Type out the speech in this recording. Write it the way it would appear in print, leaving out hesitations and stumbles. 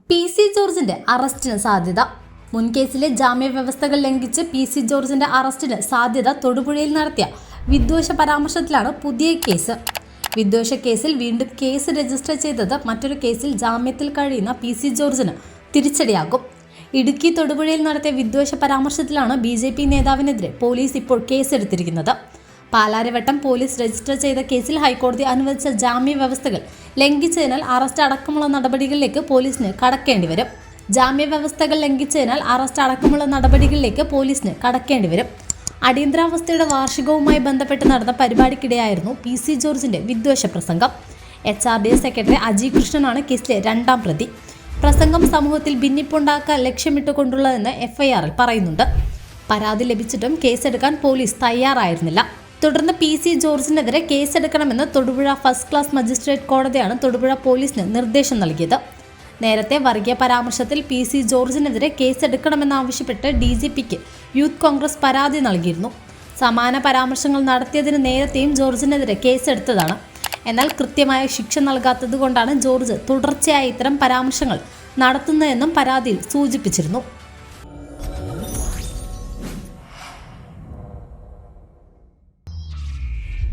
PC. ജോർജിന്റെ അറസ്റ്റിന് സാധ്യത. മുൻകേസിലെ ജാമ്യ വ്യവസ്ഥകൾ ലംഘിച്ച് പി.സി. ജോർജിന്റെ അറസ്റ്റിന് സാധ്യത തൊടുപുഴയിൽ നടത്തിയ വിദ്വേഷ പരാമർശത്തിലാണ് പുതിയ കേസ്. വിദ്വേഷ കേസിൽ വീണ്ടും കേസ് രജിസ്റ്റർ ചെയ്തത് മറ്റൊരു കേസിൽ ജാമ്യത്തിൽ കഴിയുന്ന പി.സി. ജോർജിന് തിരിച്ചടിയാകും. ഇടുക്കി തൊടുപുഴയിൽ നടത്തിയ വിദ്വേഷ പരാമർശത്തിലാണ് ബി.ജെ.പി. നേതാവിനെതിരെ പോലീസ് ഇപ്പോൾ കേസെടുത്തിരിക്കുന്നത്. പാലാരിവട്ടം പോലീസ് രജിസ്റ്റർ ചെയ്ത കേസിൽ ഹൈക്കോടതി അനുവദിച്ച ജാമ്യ വ്യവസ്ഥകൾ ലംഘിച്ചതിനാൽ അറസ്റ്റ് അടക്കമുള്ള നടപടികളിലേക്ക് പോലീസിന് കടക്കേണ്ടി വരും. അടിയന്തരാവസ്ഥയുടെ വാർഷികവുമായി ബന്ധപ്പെട്ട് നടന്ന പരിപാടിക്കിടെയായിരുന്നു പി.സി. ജോർജിന്റെ വിദ്വേഷ പ്രസംഗം. HRDS സെക്രട്ടറി അജി കൃഷ്ണനാണ് കേസിലെ രണ്ടാം പ്രതി. പ്രസംഗം സമൂഹത്തിൽ ഭിന്നിപ്പുണ്ടാക്കാൻ ലക്ഷ്യമിട്ടുകൊണ്ടുള്ളതെന്ന് FIRൽ പറയുന്നുണ്ട്. പരാതി ലഭിച്ചിട്ടും കേസെടുക്കാൻ പോലീസ് തയ്യാറായിരുന്നില്ല. തുടർന്ന് പി.സി. ജോർജിനെതിരെ കേസെടുക്കണമെന്ന് തൊടുപുഴ ഫസ്റ്റ് ക്ലാസ് മജിസ്ട്രേറ്റ് കോടതിയാണ് തൊടുപുഴ പോലീസിന് നിർദ്ദേശം നൽകിയത്. നേരത്തെ വർഗീയ പരാമർശത്തിൽ പി.സി. ജോർജിനെതിരെ കേസെടുക്കണമെന്നാവശ്യപ്പെട്ട് DGPക്ക് യൂത്ത് കോൺഗ്രസ് പരാതി നൽകിയിരുന്നു. സമാന പരാമർശങ്ങൾ നടത്തിയതിന് നേരത്തെയും ജോർജിനെതിരെ കേസെടുത്തതാണ്. എന്നാൽ കൃത്യമായ ശിക്ഷ നൽകാത്തതുകൊണ്ടാണ് ജോർജ് തുടർച്ചയായി ഇത്തരം പരാമർശങ്ങൾ നടത്തുന്നതെന്നും പരാതിയിൽ സൂചിപ്പിച്ചിരുന്നു.